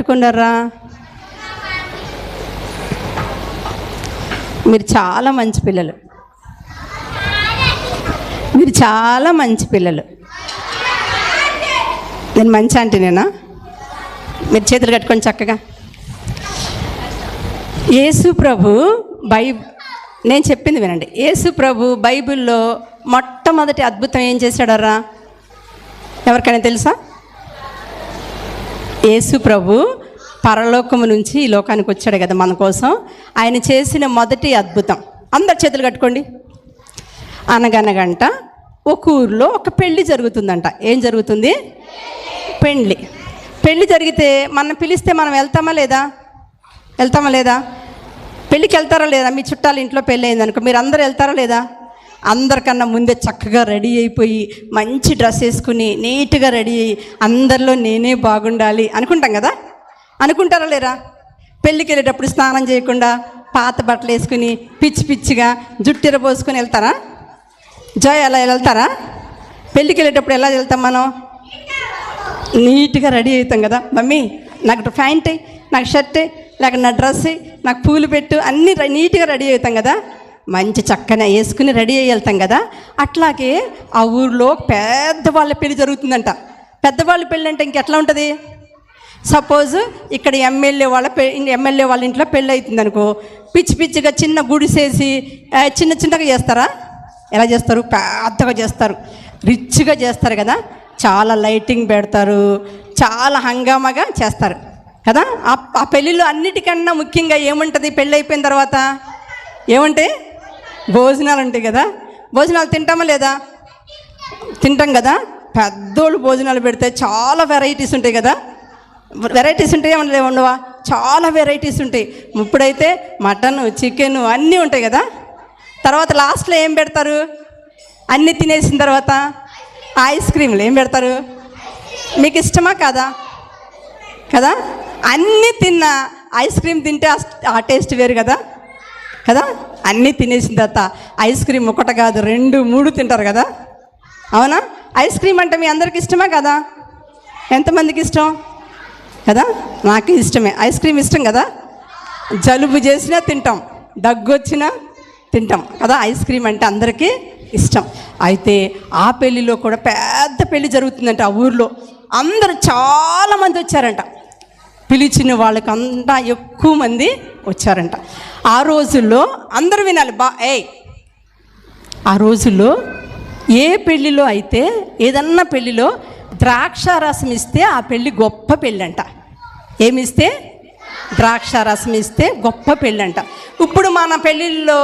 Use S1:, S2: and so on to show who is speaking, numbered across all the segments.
S1: పట్టుకున్నారా? మీరు చాలా మంచి పిల్లలు, మీరు చాలా మంచి పిల్లలు. నేను మంచి ఆంటీనేనా? మీరు చేతులు కట్టుకొని చక్కగా. యేసు ప్రభు నేను చెప్పింది వినండి. యేసు ప్రభు బైబిల్లో మొట్టమొదటి అద్భుతం ఏం చేశాడరా? ఎవరికైనా తెలుసా? యేసు ప్రభు పరలోకము నుంచి ఈ లోకానికి వచ్చాడు కదా మన కోసం. ఆయన చేసిన మొదటి అద్భుతం, అందరు చేతులు కట్టుకోండి. అనగనగంట ఒక ఊరిలో ఒక పెళ్ళి జరుగుతుందంట. ఏం జరుగుతుంది? పెళ్ళి జరిగితే మనం పిలిస్తే మనం వెళ్తామా లేదా? పెళ్ళికి వెళ్తారా లేదా? మీ చుట్టాలు ఇంట్లో పెళ్ళి అయిందనుకో, మీరు అందరూ వెళ్తారా లేదా? అందరికన్నా ముందే చక్కగా రెడీ అయిపోయి మంచి డ్రెస్ వేసుకుని నీట్గా రెడీ అయ్యి అందరిలో నేనే బాగుండాలి అనుకుంటాం కదా. అనుకుంటారా లేరా? పెళ్ళికి వెళ్ళేటప్పుడు స్నానం చేయకుండా పాత బట్టలు వేసుకుని పిచ్చిగా జుట్టిర పోసుకొని వెళ్తారా? అలా వెళ్తారా? పెళ్ళికి వెళ్ళేటప్పుడు ఎలా వెళ్తాం మనం? నీట్గా రెడీ అవుతాం కదా. మమ్మీ నాకు ప్యాంట్, నాకు షర్ట్, లేక నా డ్రెస్, నాకు పూలు పెట్టు, అన్నీ నీట్గా రెడీ అవుతాం కదా. మంచి చక్కగా వేసుకుని రెడీ అయ్యి వెళ్తాం కదా. అట్లాగే ఆ ఊరిలో పెద్దవాళ్ళ పెళ్ళి జరుగుతుందంట. పెద్దవాళ్ళ పెళ్ళి అంటే ఇంకెట్లా ఉంటుంది? సపోజ్ ఇక్కడ ఎమ్మెల్యే వాళ్ళ ఇంట్లో పెళ్ళి అవుతుంది అనుకో, పిచ్చిగా చిన్న గుడిసేసి చిన్నగా చేస్తారా? ఎలా చేస్తారు? పెద్దగా చేస్తారు, రిచ్గా చేస్తారు కదా. చాలా లైటింగ్ పెడతారు, చాలా హంగామాగా చేస్తారు కదా. ఆ పెళ్ళిలో అన్నిటికన్నా ముఖ్యంగా ఏముంటుంది? పెళ్ళి అయిపోయిన తర్వాత ఏముంటాయి? భోజనాలు ఉంటాయి కదా. భోజనాలు తింటామా లేదా? తింటాం కదా. పెద్దోళ్ళు భోజనాలు పెడితే చాలా వెరైటీస్ ఉంటాయి కదా. వెరైటీస్ ఉంటాయి, ఏమన్నా ఉండవా? చాలా వెరైటీస్ ఉంటాయి. ఇప్పుడైతే మటన్, చికెన్ అన్నీ ఉంటాయి కదా. తర్వాత లాస్ట్లో ఏం పెడతారు? అన్నీ తినేసిన తర్వాత ఐస్ క్రీమ్లు ఏం పెడతారు? మీకు ఇష్టమా కాదా? కదా. అన్నీ తిన్న ఐస్ క్రీమ్ తింటే ఆ టేస్ట్ వేరు కదా. అన్నీ తినేసిన తర్వాత ఐస్ క్రీమ్ ఒకటి కాదు 2, 3 తింటారు కదా. అవునా? ఐస్ క్రీమ్ అంటే మీ అందరికి ఇష్టమా కదా? ఎంతమందికి ఇష్టం కదా? నాకు ఇష్టమే. ఐస్ క్రీమ్ ఇష్టం కదా. జలుబు చేసినా తింటాం, దగ్గు వచ్చినా తింటాం కదా. ఐస్ క్రీమ్ అంటే అందరికీ ఇష్టం. అయితే ఆ పెళ్ళిలో కూడా పెద్ద పెళ్ళి జరుగుతుందంట. ఆ ఊర్లో అందరూ చాలామంది వచ్చారంట. పిలిచిన వాళ్ళకి అంతా ఎక్కువ మంది వచ్చారంట. ఆ రోజుల్లో అందరూ వినాలి ఆ రోజుల్లో ఏ పెళ్ళిలో అయితే ఏదన్నా పెళ్ళిలో ద్రాక్షారసం ఇస్తే ఆ పెళ్ళి గొప్ప పెళ్ళి అంట. ఏమిస్తే? ద్రాక్షారసం ఇస్తే గొప్ప పెళ్ళి అంట. ఇప్పుడు మన పెళ్ళిళ్ళలో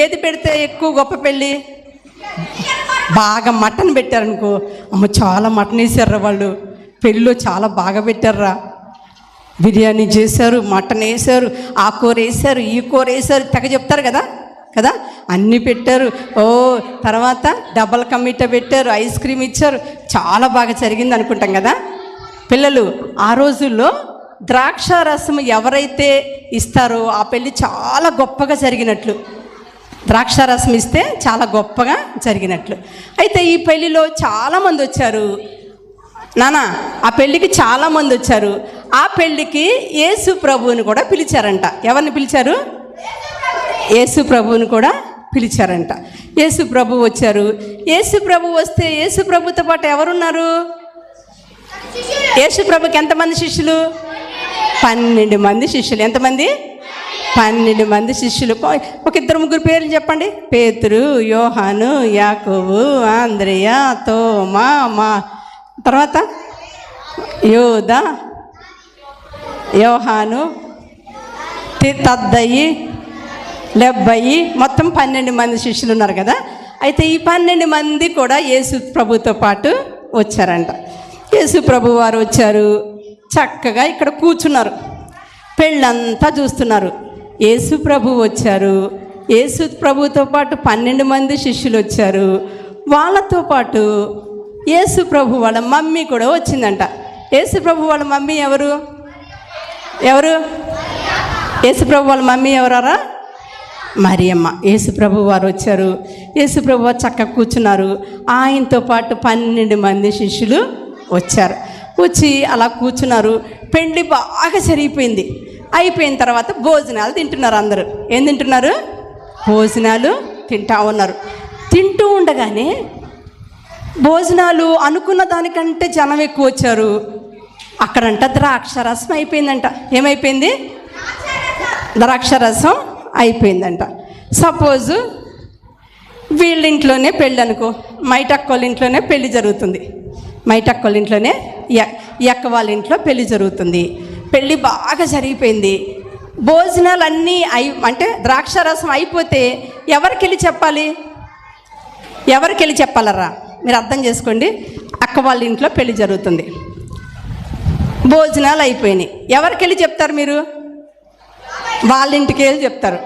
S1: ఏది పెడితే ఎక్కువ గొప్ప పెళ్ళి? బాగా మటన్ పెట్టారనుకో, అమ్మ చాలా మటన్ వేసారా వాళ్ళు, పెళ్ళిలో చాలా బాగా పెట్టారా, బిర్యానీ చేశారు, మటన్ వేసారు, ఆ కూర వేసారు, ఈ కూర వేసారు, తెగ చెప్తారు కదా. అన్నీ పెట్టారు. తర్వాత డబల్ కమిటా పెట్టారు, ఐస్ క్రీమ్ ఇచ్చారు, చాలా బాగా జరిగింది అనుకుంటాం కదా. పిల్లలు, ఆ రోజుల్లో ద్రాక్షారసం ఎవరైతే ఇస్తారో ఆ పెళ్ళి చాలా గొప్పగా జరిగినట్లు. ద్రాక్షారసం ఇస్తే చాలా గొప్పగా జరిగినట్లు. అయితే ఈ పెళ్ళిలో చాలామంది వచ్చారు నాన్న. ఆ పెళ్ళికి చాలామంది వచ్చారు. ఆ పెళ్ళికి యేసు ప్రభువుని కూడా పిలిచారంట. ఎవరిని పిలిచారు? యేసు ప్రభువుని కూడా పిలిచారంట. యేసు ప్రభు వచ్చారు. యేసు ప్రభు వస్తే యేసు ప్రభుతో పాటు ఎవరున్నారు? యేసు ప్రభుకి ఎంతమంది శిష్యులు? 12 మంది శిష్యులు. ఎంతమంది? 12 మంది శిష్యులు. ఒక 2-3 పేర్లు చెప్పండి. పేతురు, యోహాను, యాకోబు, ఆంద్రేయ, తోమా, తర్వాత యోదా, యోహాను, తద్దయి, లెబ్బయి, మొత్తం 12 మంది శిష్యులు ఉన్నారు కదా. అయితే ఈ 12 మంది కూడా యేసు ప్రభుతో పాటు వచ్చారంట. యేసు ప్రభు వారు వచ్చారు, చక్కగా ఇక్కడ కూర్చున్నారు, పెళ్ళంతా చూస్తున్నారు. యేసు ప్రభు వచ్చారు. యేసు ప్రభుతో పాటు 12 మంది శిష్యులు వచ్చారు. వాళ్ళతో పాటు యేసు ప్రభు వాళ్ళ మమ్మీ కూడా వచ్చిందంట. యేసు ప్రభు వాళ్ళ మమ్మీ ఎవరు? యేసు ప్రభు వాళ్ళ మమ్మీ ఎవరారా? మరియమ్మ. యేసు ప్రభు వారు వచ్చారు. యేసు ప్రభు వారు చక్కగా కూర్చున్నారు. ఆయనతో పాటు 12 మంది శిష్యులు వచ్చారు. వచ్చి అలా కూర్చున్నారు. పెళ్ళి బాగా జరిగిపోయింది. అయిపోయిన తర్వాత భోజనాలు తింటున్నారు. అందరూ ఏం తింటున్నారు? భోజనాలు తింటూ ఉన్నారు. తింటూ ఉండగానే భోజనాలు అనుకున్న దానికంటే జనం ఎక్కువ వచ్చారు. అక్కడంట ద్రాక్షరసం అయిపోయిందంట. ఏమైపోయింది? ద్రాక్షరసం అయిపోయిందంట. సపోజు వీళ్ళ ఇంట్లోనే పెళ్ళి అనుకో, మైటక్కోళ్ళ ఇంట్లోనే పెళ్ళి జరుగుతుంది. మైటక్కోళ్ళ ఇంట్లోనే ఎక్క వాళ్ళ ఇంట్లో పెళ్ళి జరుగుతుంది. పెళ్ళి బాగా జరిగిపోయింది. భోజనాలు అన్నీ అంటే ద్రాక్షరసం అయిపోతే ఎవరికి వెళ్ళి చెప్పాలి? ఎవరికి వెళ్ళి చెప్పాలరా? మీరు అర్థం చేసుకోండి. అక్క వాళ్ళ ఇంట్లో పెళ్ళి జరుగుతుంది, భోజనాలు అయిపోయినాయి. ఎవరికి వెళ్ళి చెప్తారు మీరు? వాళ్ళ ఇంటికి వెళ్ళి చెప్తారు.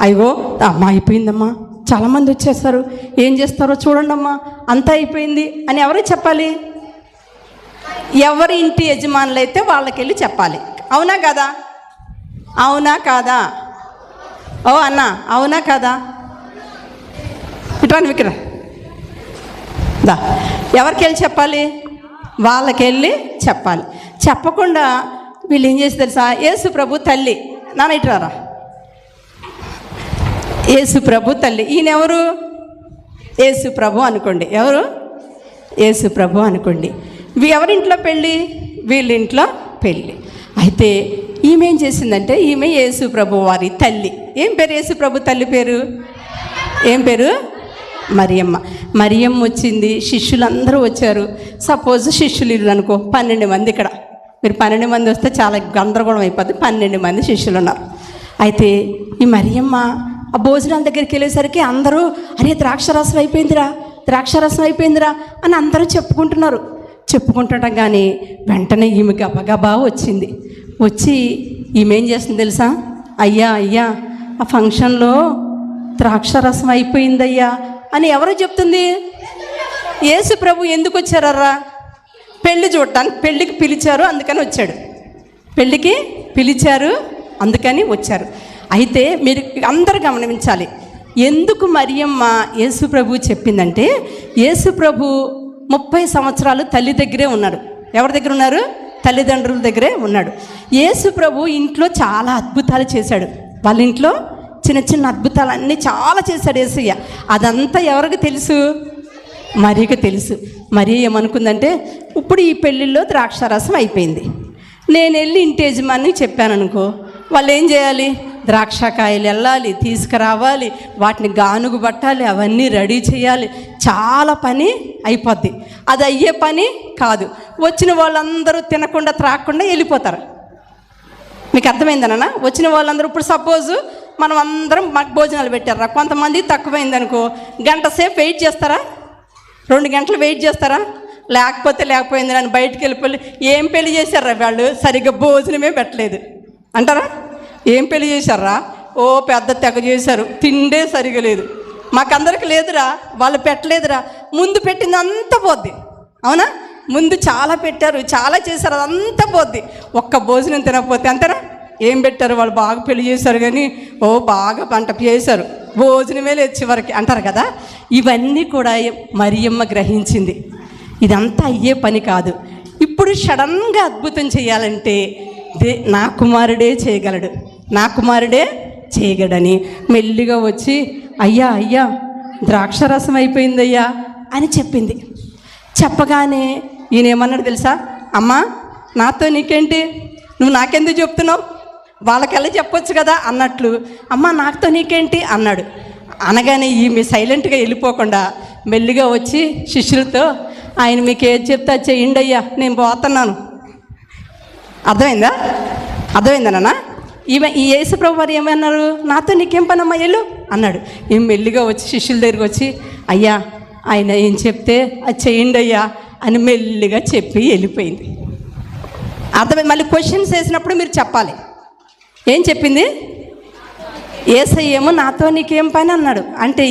S1: అయ్యో అమ్మ అయిపోయిందమ్మా, చాలామంది వచ్చేస్తారు, ఏం చేస్తారో చూడండి అమ్మా, అంతా అయిపోయింది అని ఎవరికి చెప్పాలి? ఎవరి ఇంటి యజమానులు అయితే వాళ్ళకి వెళ్ళి చెప్పాలి. అవునా కదా? అవునా కాదా? ఓ అన్న అవునా కాదా? ఇటువంటి విక్ర దా ఎవరికి వెళ్ళి చెప్పాలి? వాళ్ళకి వెళ్ళి చెప్పాలి. చెప్పకుండా వీళ్ళు ఏం చేసి తెలుసా? యేసు ప్రభు తల్లి, నాన్న ఇటురారా, యేసు ప్రభు తల్లి. ఈయన ఎవరు? యేసు ప్రభు అనుకోండి. ఎవరు? యేసు ప్రభు అనుకోండి. ఎవరింట్లో పెళ్ళి? వీళ్ళింట్లో పెళ్ళి. అయితే ఈమె ఏం చేసిందంటే, ఈమె యేసు ప్రభు వారి తల్లి. ఏం పేరు యేసు ప్రభు తల్లి పేరు? ఏం పేరు? మరియమ్మ. మరియమ్మ వచ్చింది, శిష్యులందరూ వచ్చారు. సపోజ్ శిష్యులు ఇల్లు అనుకో, 12 మంది. ఇక్కడ మీరు 12 మంది వస్తే చాలా గందరగోళం అయిపోద్ది. 12 మంది శిష్యులు ఉన్నారు. అయితే ఈ మరియమ్మ ఆ భోజనాల దగ్గరికి వెళ్ళేసరికి అందరూ అరే ద్రాక్షరసం అయిపోయిందిరా, ద్రాక్షరసం అయిపోయిందిరా అని అందరూ చెప్పుకుంటున్నారు. చెప్పుకుంటుంటాం కానీ వెంటనే ఈమె గబగబా వచ్చింది. వచ్చి ఈమె ఏం చేస్తుంది తెలుసా? అయ్యా అయ్యా ఆ ఫంక్షన్లో ద్రాక్షరసం అయిపోయిందయ్యా అని ఎవరో చెప్తుంది? యేసు ప్రభు ఎందుకు వచ్చారర్రా? పెళ్ళి చూడటానికి. పెళ్ళికి పిలిచారు అందుకని వచ్చాడు. పెళ్ళికి పిలిచారు అందుకని వచ్చారు. అయితే మీరు అందరూ గమనించాలి, ఎందుకు మరియమ్మ యేసు ప్రభు చెప్పిందంటే, యేసు ప్రభు 30 సంవత్సరాలు తల్లి దగ్గరే ఉన్నాడు. ఎవరి దగ్గర ఉన్నారు? తల్లిదండ్రుల దగ్గరే ఉన్నాడు. యేసు ప్రభు ఇంట్లో చాలా అద్భుతాలు చేశాడు. వాళ్ళ ఇంట్లో చిన్న చిన్న అద్భుతాలు అన్నీ చాలా చేశాడు యేసయ్య. అదంతా ఎవరికి తెలుసు? మరియకు తెలుసు. మరి ఏమనుకుందంటే, ఇప్పుడు ఈ పెళ్ళిళ్ళలో ద్రాక్షారసం అయిపోయింది, నేను వెళ్ళి ఇంటి యజమాని చెప్పాను అనుకో, వాళ్ళు ఏం చేయాలి? ద్రాక్షకాయలు వెళ్ళాలి, తీసుకురావాలి, వాటిని గానుగు పట్టాలి, అవన్నీ రెడీ చేయాలి, చాలా పని అయిపోద్ది. అది అయ్యే పని కాదు. వచ్చిన వాళ్ళందరూ తినకుండా త్రాగకుండా వెళ్ళిపోతారు. మీకు అర్థమైందనా? వచ్చిన వాళ్ళందరూ ఇప్పుడు సపోజు మనం అందరం మాకు భోజనాలు పెట్టారా, కొంతమంది తక్కువైందనుకో, గంట సేపు వెయిట్ చేస్తారా? 2 గంటలు వెయిట్ చేస్తారా? లేకపోయింది నన్ను బయటికి వెళ్ళిపోయి, ఏం పెళ్లి చేశారా వాళ్ళు, సరిగ్గా భోజనమే పెట్టలేదు అంటారా? ఏం పెళ్లి చేశారా? ఓ పెద్ద తెగ చేశారు, తిండే సరిగా లేదు, మాకందరికి లేదురా, వాళ్ళు పెట్టలేదురా. ముందు పెట్టింది అంతా పోద్ది. అవునా? ముందు చాలా పెట్టారు, చాలా చేశారు, అదంతా పోద్ది. ఒక్క భోజనం తినకపోతే అంతేనా? ఏం పెట్టారు వాళ్ళు, బాగా పెళ్లి చేశారు కానీ ఓ బాగా పంట చేశారు, భోజనమే లేదు చివరికి అంటారు కదా. ఇవన్నీ కూడా మరియమ్మ గ్రహించింది. ఇదంతా అయ్యే పని కాదు. ఇప్పుడు సడన్గా అద్భుతం చేయాలంటే నా కుమారుడే చేయగలడు, నా కుమారుడే చేయగలడని మెల్లిగా వచ్చి అయ్యా అయ్యా ద్రాక్షరసం అయిపోయిందయ్యా అని చెప్పింది. చెప్పగానే ఈయన ఏమన్నాడు తెలుసా? అమ్మా నాతో నీకేంటి, నువ్వు నాకెందుకు చెప్తున్నావు, వాళ్ళకెళ్ళి చెప్పొచ్చు కదా అన్నట్లు, అమ్మ నాతో నీకేంటి అన్నాడు. అనగానే ఈమె సైలెంట్గా వెళ్ళిపోకుండా మెల్లిగా వచ్చి శిష్యులతో, ఆయన మీకు ఏది చెప్తా చేయండి అయ్యా, నేను పోతున్నాను. అర్థమైందా నాన్న? ఈ యేసు ప్రభు వారు ఏమన్నారు? నాతో నీకేం పనమ్మా, వెళ్ళు అన్నాడు. ఈమె మెల్లిగా వచ్చి శిష్యుల దగ్గరికి వచ్చి అయ్యా ఆయన ఏం చెప్తే అది చేయండి అయ్యా అని మెల్లిగా చెప్పి వెళ్ళిపోయింది. అర్థమైంది? మళ్ళీ క్వశ్చన్స్ వేసినప్పుడు మీరు చెప్పాలి. ఏం చెప్పింది? యేసయ్య ఏమో నాతో నీకేం పని అన్నాడు. అంటే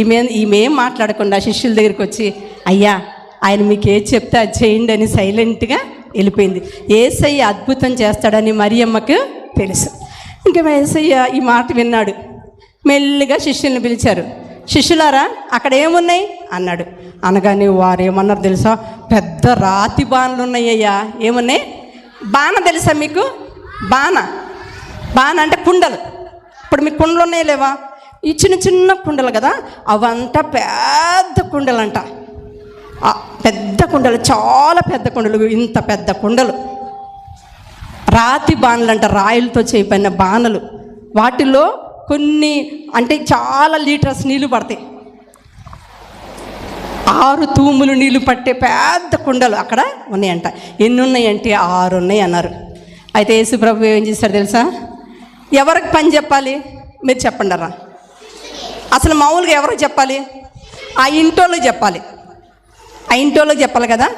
S1: ఈమె ఏం మాట్లాడకుండా శిష్యుల దగ్గరికి వచ్చి అయ్యా ఆయన మీకు ఏది చెప్తే అది చేయండి అని సైలెంట్గా వెళ్ళిపోయింది. యేసయ్య అద్భుతం చేస్తాడని మరియమ్మకు తెలుసు. ఇంకా యేసయ్య ఈ మాట విన్నాడు. మెల్లిగా శిష్యుల్ని పిలిచారు. శిష్యులారా అక్కడ ఏమున్నాయి అన్నాడు. అనగానే వారు ఏమన్నారు తెలుసా, పెద్ద రాతి బాణలు ఉన్నాయ్యా. ఏమన్నాయి? బాణ తెలుసా మీకు? బాణ అంటే కుండలు. ఇప్పుడు మీకు కుండలు ఉన్నాయి లేవా? ఈ చిన్న చిన్న కుండలు కదా, అవంతా పెద్ద కుండలు అంట. పెద్ద కుండలు, చాలా పెద్ద కుండలు, ఇంత పెద్ద కుండలు. రాతి బాణలు అంట, రాయిలతో చేయబడిన బాణలు. వాటిలో కొన్ని అంటే చాలా లీటర్స్ నీళ్లు పడతాయి. 6 తూములు నీళ్లు పట్టే పెద్ద కుండలు అక్కడ ఉన్నాయంట. ఎన్ని ఉన్నాయంటే 6 ఉన్నాయి అన్నారు. అయితే యేసు ప్రభు ఏం చేశాడు తెలుసా? ఎవరికి పని చెప్పాలి? మీరు చెప్పండి రా. అసలు మామూలుగా ఎవరికి చెప్పాలి? ఆ ఇంటోళ్ళకి చెప్పాలి. ఆ ఇంటోళ్ళకి చెప్పాలి కదా.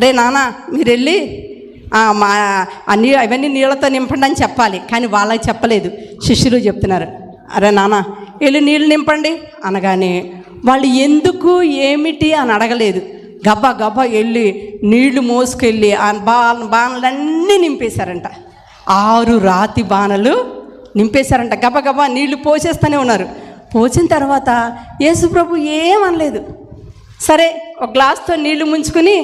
S1: రే నాన్న మీరు వెళ్ళి మా అవన్నీ నీళ్ళతో నింపండి అని చెప్పాలి. కానీ వాళ్ళకి చెప్పలేదు. శిష్యులు చెప్తున్నారు, అరే నాన్న వెళ్ళి నీళ్ళు నింపండి అనగానే వాళ్ళు ఎందుకు ఏమిటి అని అడగలేదు. గబ్బా గబ్బా వెళ్ళి నీళ్లు మోసుకెళ్ళి ఆ బాణలన్నీ నింపేశారంట. 6 రాతి బాణలు నింపేశారంట. గబ్బా గబ్బా నీళ్లు పోసేస్తూనే ఉన్నారు. పోసిన తర్వాత యేసు ప్రభు ఏమనలేదు. సరే ఒక గ్లాస్తో నీళ్లు ముంచుకుని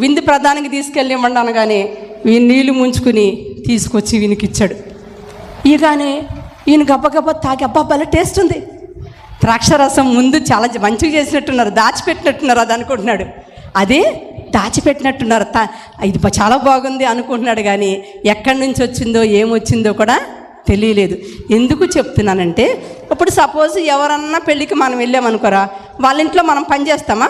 S1: విందు ప్రధానికి తీసుకెళ్ళి ఇవ్వండి అనగానే ఈ నీళ్లు ముంచుకుని తీసుకొచ్చి వీనికిచ్చాడు. ఇగానే ఈయన గబ్బగబ్బా తాగి, అబ్బా భలే టేస్ట్ ఉంది, ద్రాక్షరసం ముందు చాలా మంచిగా చేసినట్టున్నారు, దాచిపెట్టినట్టున్నారు అది అనుకుంటున్నాడు. అదే దాచిపెట్టినట్టున్నారు, ఇది చాలా బాగుంది అనుకుంటున్నాడు. కానీ ఎక్కడి నుంచి వచ్చిందో ఏమొచ్చిందో కూడా తెలియలేదు. ఎందుకు చెప్తున్నానంటే, ఇప్పుడు సపోజ్ ఎవరన్నా పెళ్ళికి మనం వెళ్ళామనుకోరా, వాళ్ళ ఇంట్లో మనం పని చేస్తామా?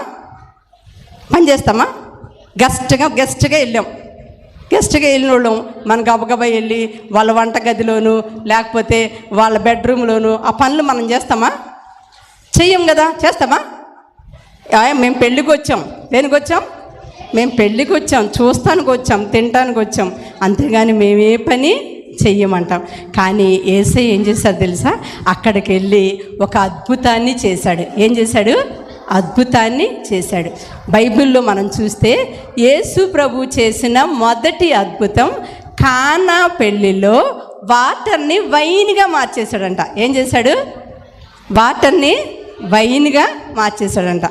S1: గెస్ట్గా వెళ్ళాం. గెస్ట్గా వెళ్ళిన వాళ్ళం మనం గబగబా వెళ్ళి వాళ్ళ వంట గదిలోను లేకపోతే వాళ్ళ బెడ్రూమ్లోను ఆ పనులు మనం చేస్తామా? చెయ్యం కదా. చేస్తామా? మేము పెళ్ళికి వచ్చాం. దేనికి వచ్చాం? మేము పెళ్ళికి వచ్చాం, చూస్తానికి వచ్చాం, తినటానికి వచ్చాం, అంతేగాని మేమే పని చెయ్యమంటాం. కానీ యేసయ్య ఏం చేశాడు తెలుసా? అక్కడికి వెళ్ళి ఒక అద్భుతాన్ని చేశాడు. ఏం చేశాడు? అద్భుతాన్ని చేశాడు. బైబిల్లో మనం చూస్తే యేసు ప్రభు చేసిన మొదటి అద్భుతం కానా పెళ్ళిలో వాటర్ని వైన్గా మార్చేశాడంట. ఏం చేశాడు? వాటర్ని వైన్గా మార్చేశాడంట.